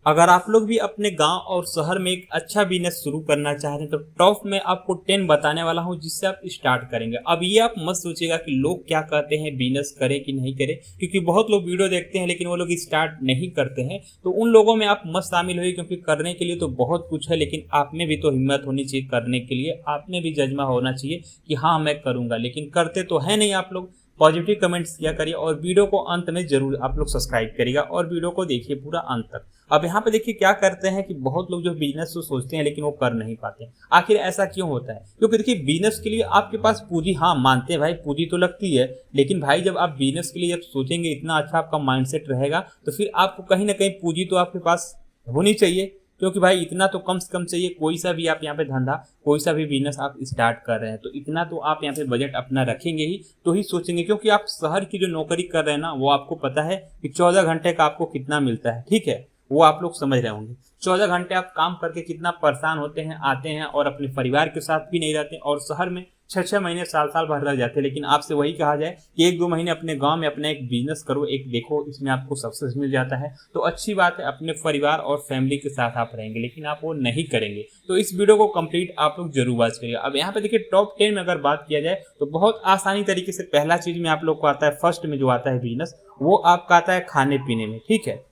अगर आप लोग भी अपने गांव और शहर में एक अच्छा बिजनेस शुरू करना चाहते हैं तो टॉप में आपको 10 बताने वाला हूं जिससे आप स्टार्ट करेंगे। अब ये आप मत सोचिएगा कि लोग क्या कहते हैं, बिजनेस करें कि नहीं करें, क्योंकि बहुत लोग वीडियो देखते हैं लेकिन वो लोग स्टार्ट नहीं करते हैं। तो उन लोगों में आप मत शामिल होइए, क्योंकि करने के लिए तो बहुत कुछ है, लेकिन आप में भी तो हिम्मत होनी चाहिए करने के लिए। आप में भी जज्बा होना चाहिए कि हाँ मैं करूंगा, लेकिन करते तो है नहीं आप लोग। पॉजिटिव कमेंट्स किया करिए और वीडियो को अंत में जरूर आप लोग सब्सक्राइब करिएगा और वीडियो को देखिए पूरा अंत तक। अब यहाँ पे देखिए क्या करते हैं कि बहुत लोग जो बिजनेस तो सोचते हैं लेकिन वो कर नहीं पाते हैं। आखिर ऐसा क्यों होता है? क्योंकि देखिए बिजनेस के लिए आपके पास पूंजी, हाँ मानते हैं भाई पूंजी तो लगती है, लेकिन भाई जब आप बिजनेस के लिए जब सोचेंगे, इतना अच्छा आपका माइंडसेट रहेगा, तो फिर आपको कहीं ना कहीं पूंजी तो आपके पास होनी चाहिए। क्योंकि भाई इतना तो कम से कम चाहिए। कोई सा भी आप यहाँ पे धंधा, कोई सा भी बिजनेस आप स्टार्ट कर रहे हैं तो इतना तो आप यहाँ पे बजट अपना रखेंगे ही, तो ही सोचेंगे। क्योंकि आप शहर की जो नौकरी कर रहे हैं ना, वो आपको पता है कि 14 घंटे का आपको कितना मिलता है, ठीक है, वो आप लोग समझ रहे होंगे। 14 घंटे आप काम करके कितना परेशान होते हैं, आते हैं और अपने परिवार के साथ भी नहीं रहते, और शहर में 6 6 महीने साल साल भर लग जाते हैं। लेकिन आपसे वही कहा जाए कि 1 2 महीने अपने गांव में अपना एक बिजनेस करो, एक देखो, इसमें आपको सक्सेस मिल जाता है तो अच्छी बात है, अपने परिवार और फैमिली के साथ आप रहेंगे। लेकिन आप वो नहीं करेंगे, तो इस वीडियो को कंप्लीट आप लोग जरूर वॉच करिए। अब यहाँ पे देखिए टॉप 10 में अगर बात किया जाए तो बहुत आसानी तरीके से पहला चीज में आप लोग को आता है, फर्स्ट में जो आता है बिजनेस, वो आपका आता है खाने पीने में, ठीक है।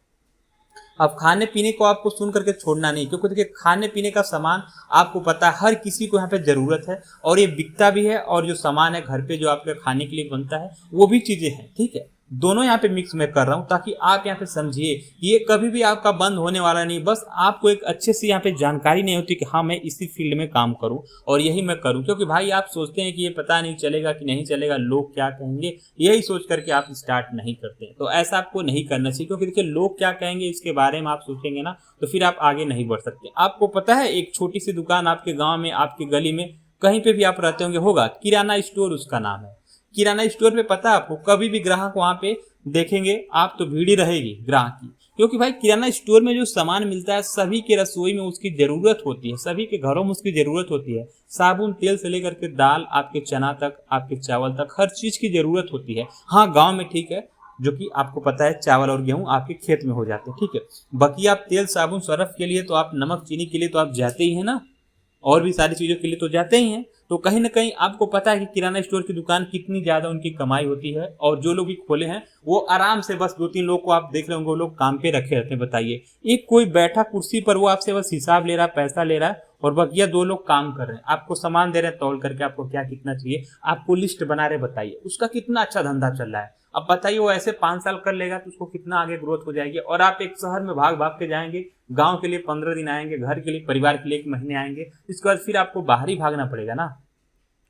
अब खाने पीने को आपको सुन करके छोड़ना नहीं, क्योंकि देखिए खाने पीने का सामान आपको पता है हर किसी को यहाँ पे जरूरत है, और ये बिकता भी है, और जो सामान है घर पे जो आपके खाने के लिए बनता है वो भी चीजें हैं, ठीक है। दोनों यहाँ पे मिक्स में कर रहा हूँ ताकि आप यहाँ पे समझिए कि ये कभी भी आपका बंद होने वाला नहीं। बस आपको एक अच्छे से यहाँ पे जानकारी नहीं होती कि हाँ मैं इसी फील्ड में काम करूँ और यही मैं करूँ, क्योंकि भाई आप सोचते हैं कि ये पता नहीं चलेगा कि नहीं चलेगा, लोग क्या कहेंगे, यही सोच करके आप स्टार्ट नहीं करते। तो ऐसा आपको नहीं करना चाहिए, क्योंकि देखिए लोग क्या कहेंगे इसके बारे में आप सोचेंगे ना तो फिर आप आगे नहीं बढ़ सकते। आपको पता है एक छोटी सी दुकान आपके गाँव में, आपकी गली में, कहीं पे भी आप रहते होंगे, होगा किराना स्टोर उसका नाम है। किराना स्टोर पे पता है आपको, कभी भी ग्राहक वहां पे देखेंगे आप तो भीड़ ही रहेगी ग्राहक की। क्योंकि भाई किराना स्टोर में जो सामान मिलता है सभी के रसोई में उसकी जरूरत होती है, सभी के घरों में उसकी जरूरत होती है। साबुन तेल से लेकर के दाल, आपके चना तक, आपके चावल तक, हर चीज की जरूरत होती है। हाँ गाँव में ठीक है, जो कि आपको पता है चावल और गेहूं आपके खेत में हो जाते हैं, ठीक है। बाकी आप तेल साबुन सर्फ के लिए तो आप, नमक चीनी के लिए तो आप जाते ही है ना, और भी सारी चीजों के लिए तो जाते ही हैं। तो कहीं ना कहीं आपको पता है कि किराना स्टोर की दुकान कितनी ज्यादा उनकी कमाई होती है, और जो लोग भी खोले हैं वो आराम से, बस 2 3 लोग को आप देख रहे होंगे वो लोग काम पे रखे रहते हैं। बताइए, एक कोई बैठा कुर्सी पर वो आपसे बस हिसाब ले रहा है, पैसा ले रहा है, और बकिया 2 लोग काम कर रहे हैं, आपको सामान दे रहे हैं तौल करके, आपको क्या कितना चाहिए आपको लिस्ट बना रहे। बताइए उसका कितना अच्छा धंधा चल रहा है। अब बताइए वो ऐसे 5 साल कर लेगा तो उसको कितना आगे ग्रोथ हो जाएगी। और आप एक शहर में भाग भाग के जाएंगे, गांव के लिए 15 दिन आएंगे, घर के लिए, परिवार के लिए 1 महीने आएंगे, इसके बाद फिर आपको बाहर ही भागना पड़ेगा ना।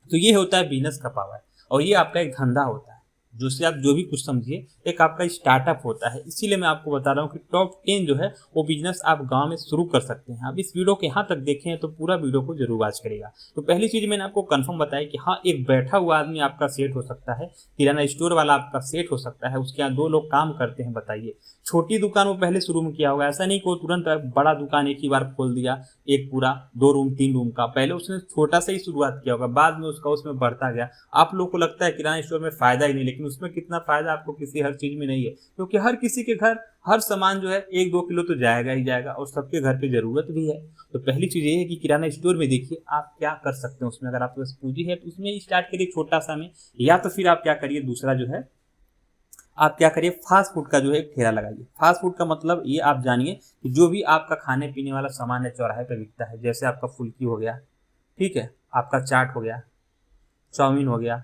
तो ये होता है बिजनेस का पावर, और ये आपका एक धंधा होता है, जिससे आप जो भी कुछ समझिए एक आपका स्टार्टअप होता है। इसीलिए मैं आपको बता रहा हूँ कि टॉप 10 जो है वो बिजनेस आप गांव में शुरू कर सकते हैं। अब इस वीडियो के यहाँ तक देखें हैं तो पूरा वीडियो को जरूर वॉच करेगा। तो पहली चीज मैंने आपको कंफर्म बताया कि हाँ एक बैठा हुआ आदमी आपका सेट हो सकता है, किराना स्टोर वाला आपका सेट हो सकता है, उसके यहाँ 2 लोग काम करते हैं। बताइए छोटी दुकान वो पहले शुरू में किया होगा, ऐसा नहीं कि वो तुरंत बड़ा दुकान एक ही बार खोल दिया, एक पूरा 2 रूम 3 रूम का। पहले उसने छोटा से ही शुरुआत किया होगा, बाद में उसका उसमें बढ़ता गया। आप लोग को लगता है किराना स्टोर में फायदा ही नहीं, लेकिन उसमें कितना फायदा आपको किसी हर चीज में नहीं है, क्योंकि हर किसी के घर हर सामान जो है 1 2 किलो तो जाएगा ही जाएगा, और सबके घर पे जरूरत भी है। तो पहली चीज ये है कि किराना स्टोर में देखिए आप क्या कर सकते हैं उसमें। अगर आपके पास पूंजी है तो उसमें स्टार्ट करिए छोटा सा में, या तो फिर आप क्या करिए, दूसरा जो है आप क्या करिए, फास्ट फूड का जो है एक ठेला लगाइए। फास्ट फूड का मतलब ये आप जानिए कि जो भी आपका खाने पीने वाला सामान है चौराहे पे बिकता है, जैसे आपका फुल्की हो गया, ठीक है, आपका चाट हो गया, चाउमीन हो गया,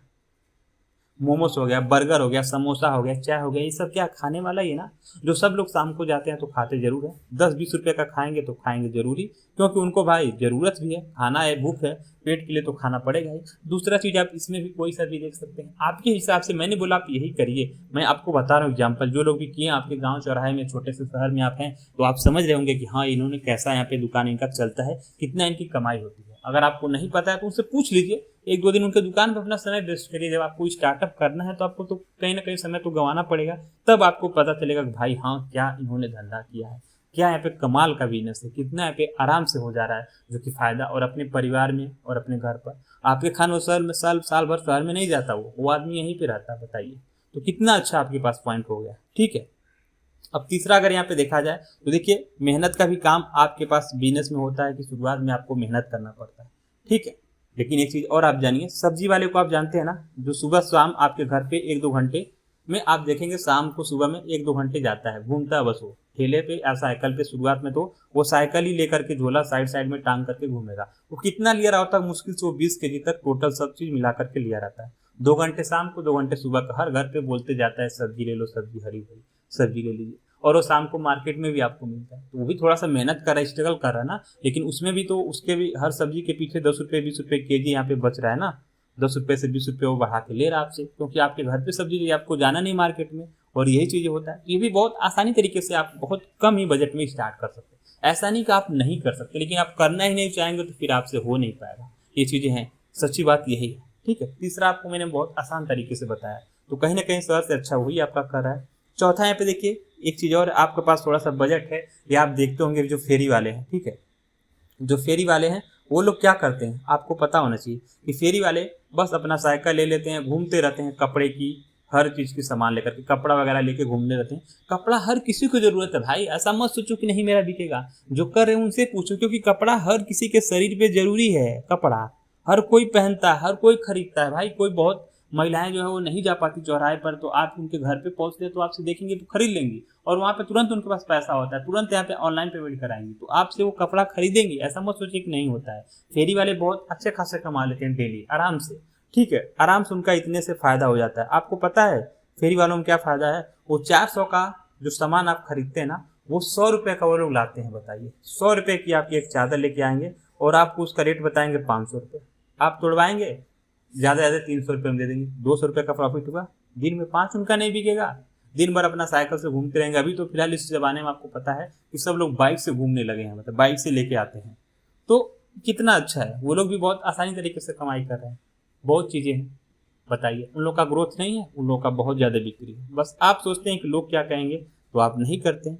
मोमोस हो गया, बर्गर हो गया, समोसा हो गया, चाय हो गया, ये सब क्या खाने वाला ही है ना, जो सब लोग शाम को जाते हैं तो खाते जरूर है। 10 20 रुपए का खाएंगे तो खाएंगे जरूरी, क्योंकि उनको भाई जरूरत भी है, खाना है, भूख है, पेट के लिए तो खाना पड़ेगा ही। दूसरा चीज आप इसमें भी कोई सा भी देख सकते हैं आपके हिसाब से, मैंने बोला आप यही करिए, मैं आपको बता रहा हूँ एग्जाम्पल, जो लोग भी किए आपके गाँव चौराहे में, छोटे से शहर में आप हैं तो आप समझ रहे होंगे कि हाँ इन्होंने कैसा यहाँ पे दुकान इनका चलता है, कितना इनकी कमाई होती है। अगर आपको नहीं पता है तो उनसे पूछ लीजिए, 1 2 दिन उनके दुकान पर अपना समय वेस्ट करिए। जब आपको स्टार्टअप करना है तो आपको तो कहीं ना कहीं समय तो गंवाना पड़ेगा, तब आपको पता चलेगा कि भाई हाँ क्या इन्होंने धंधा किया है, क्या यहाँ पे कमाल का बिजनेस है, कितना यहाँ पे आराम से हो जा रहा है, जो कि फायदा, और अपने परिवार में और अपने घर पर। आपके खान वो साल भर शहर में नहीं जाता, वो आदमी यहीं पे रहता है। बताइए तो कितना अच्छा आपके पास पॉइंट हो गया, ठीक है। अब तीसरा अगर यहाँ पे देखा जाए तो देखिए मेहनत का भी काम आपके पास बिजनेस में होता है कि शुरुआत में आपको मेहनत करना पड़ता है, ठीक है। लेकिन एक चीज़ और आप जानिए, सब्जी वाले को आप जानते हैं ना, जो सुबह शाम आपके घर पे 1-2 घंटे में आप देखेंगे, शाम को सुबह में 1-2 घंटे जाता है, घूमता है बस वो ठेले पे या साइकिल पे। शुरुआत में तो वो साइकिल ही लेकर के झोला साइड साइड में टांग करके घूमेगा। वो कितना लिया रहा होता है, मुश्किल से वो 20 केजी तक टोटल सब चीज़ मिला करके लिया रहता है। 2 घंटे शाम को, 2 घंटे सुबह का, हर घर पे बोलते जाता है सब्जी ले लो, सब्जी हरी भरी सब्जी ले लीजिए। और वो शाम को मार्केट में भी आपको मिलता है, तो वो भी थोड़ा सा मेहनत कर रहा है, स्ट्रगल कर रहा है ना। लेकिन उसमें भी तो उसके भी हर सब्जी के पीछे 10 रुपये 20 रुपये केजी यहाँ पे बच रहा है ना। 10 रुपये से 20 रुपये वो बढ़ा के ले रहा है आपसे, क्योंकि आपके घर पे सब्जी चाहिए, आपको जाना नहीं मार्केट में। और यही चीज़ें होता है। ये भी बहुत आसानी तरीके से आप बहुत कम ही बजट में स्टार्ट कर सकते हैं। ऐसा नहीं कि आप नहीं कर सकते, लेकिन आप करना ही नहीं चाहेंगे तो फिर आपसे हो नहीं पाएगा। ये चीज़ें हैं, सच्ची बात यही है, ठीक है। तीसरा आपको मैंने बहुत आसान तरीके से बताया, तो कहीं ना कहीं शहर से अच्छा वही आपका कर रहा है। चौथा यहाँ पे देखिए एक चीज़ और, आपके पास थोड़ा सा बजट है, या आप देखते होंगे जो फेरी वाले हैं, ठीक है, जो फेरी वाले हैं वो लोग क्या करते हैं, आपको पता होना चाहिए कि फेरी वाले बस अपना साइकिल ले लेते हैं, घूमते रहते हैं, कपड़े की हर चीज़ की सामान लेकर के, कपड़ा वगैरह लेके घूमने रहते हैं। कपड़ा हर किसी को ज़रूरत है भाई, ऐसा मत सोचो कि नहीं मेरा बिकेगा। जो कर रहे हैं उनसे पूछो, क्योंकि कपड़ा हर किसी के शरीर पे जरूरी है। कपड़ा हर कोई पहनता है, हर कोई खरीदता है भाई। कोई बहुत महिलाएं जो है वो नहीं जा पाती चौराहे पर, तो आप उनके घर पे पहुंचते हैं तो आपसे देखेंगे तो खरीद लेंगी, और वहाँ पे तुरंत उनके पास पैसा होता है, तुरंत यहाँ पे ऑनलाइन पेमेंट कराएंगी, तो आपसे वो कपड़ा खरीदेंगी। ऐसा मत सोचिए कि नहीं होता है। फेरी वाले बहुत अच्छे खासे कमा लेते हैं डेली आराम से, ठीक है, आराम से उनका इतने से फायदा हो जाता है। आपको पता है फेरी वालों में क्या फायदा है? वो 400 का जो सामान आप खरीदते हैं ना, वो 100 रुपये का वो लोग लाते हैं। बताइए, 100 रुपये की आपकी एक चादर लेके आएंगे और आपको उसका रेट बताएंगे 500 रुपये। आप तोड़वाएंगे, ज़्यादा 300 रुपये में दे देंगे, 200 रुपये का प्रॉफिट हुआ। दिन में 5 उनका नहीं बिकेगा, दिन भर अपना साइकिल से घूमते रहेंगे। अभी तो फिलहाल इस ज़माने में आपको पता है कि सब लोग बाइक से घूमने लगे हैं, मतलब बाइक से लेके आते हैं, तो कितना अच्छा है। वो लोग भी बहुत आसानी तरीके से कमाई कर रहे हैं, बहुत चीज़ें हैं। बताइए, उन लोग का ग्रोथ नहीं है, उन लोग का बहुत ज़्यादा बिक्री है। बस आप सोचते हैं कि लोग क्या कहेंगे, तो आप नहीं करते हैं।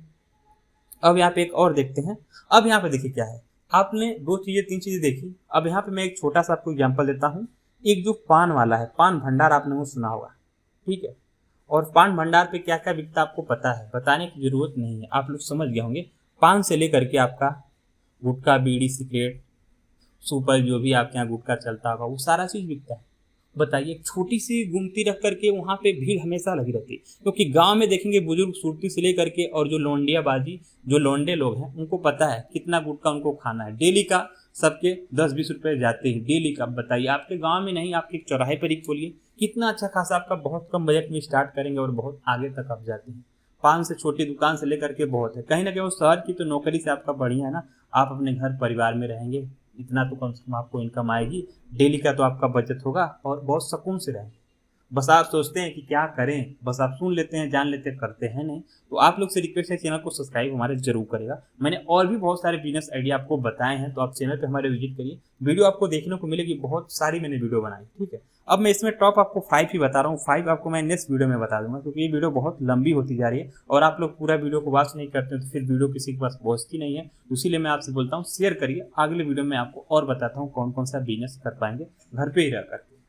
अब यहाँ पे एक और देखते हैं। अब यहाँ पे देखिए क्या है, आपने 2 चीज़ें 3 चीज़ें देखी। अब यहाँ पे मैं एक छोटा सा आपको एग्जाम्पल देता हूँ। एक जो पान वाला है, पान भंडार, आपने वो सुना होगा, ठीक है। और पान भंडार पे क्या क्या बिकता आपको पता है, बताने की जरूरत नहीं है, आप लोग समझ गए होंगे। पान से लेकर के आपका गुटखा, बीड़ी, सिगरेट, सुपर, जो भी आपके यहाँ गुटखा चलता होगा, वो सारा चीज़ बिकता है। बताइए, छोटी सी गुमती रख करके वहाँ पे भीड़ हमेशा लगी रहती है, क्योंकि गांव में देखेंगे बुजुर्ग सुरती से लेकर के, और जो लौंडियाबाजी, जो लौंडे लोग हैं, उनको पता है कितना गुटखा उनको खाना है डेली का। सबके 10-20 रुपये जाते हैं डेली का। बताइए, आपके गांव में नहीं, आपके चौराहे पर ही खोलिए, कितना अच्छा खासा आपका बहुत कम बजट में स्टार्ट करेंगे और बहुत आगे तक आप जाते हैं। पान से छोटी दुकान से लेकर के बहुत है। कहीं ना कहीं वो शहर की तो नौकरी से आपका बढ़िया है ना, आप अपने घर परिवार में रहेंगे, इतना तो कम से कम आपको इनकम आएगी, डेली का तो आपका बचत होगा, और बहुत सुकून से रहेंगे। बस आप सोचते हैं कि क्या करें, बस आप सुन लेते हैं, जान लेते हैं, करते हैं नहीं। तो आप लोग से रिक्वेस्ट है, चैनल को सब्सक्राइब हमारे जरूर करेगा। मैंने और भी बहुत सारे बिजनेस आइडिया आपको बताए हैं, तो आप चैनल पे हमारे विजिट करिए, वीडियो आपको देखने को मिलेगी, बहुत सारी मैंने वीडियो बनाई, ठीक है। अब मैं इसमें टॉप आपको 5 ही बता रहा हूँ, 5 आपको मैं नेक्स्ट वीडियो में बता दूंगा, क्योंकि ये वीडियो बहुत लंबी होती जा रही है और आप लोग पूरा वीडियो को वॉच नहीं करते तो फिर वीडियो किसी के पास पहुँचती नहीं है। इसीलिए मैं आपसे बोलता हूँ शेयर करिए, अगले वीडियो में आपको और बताता हूँ कौन कौन सा बिजनेस कर पाएंगे घर पे ही रह करके।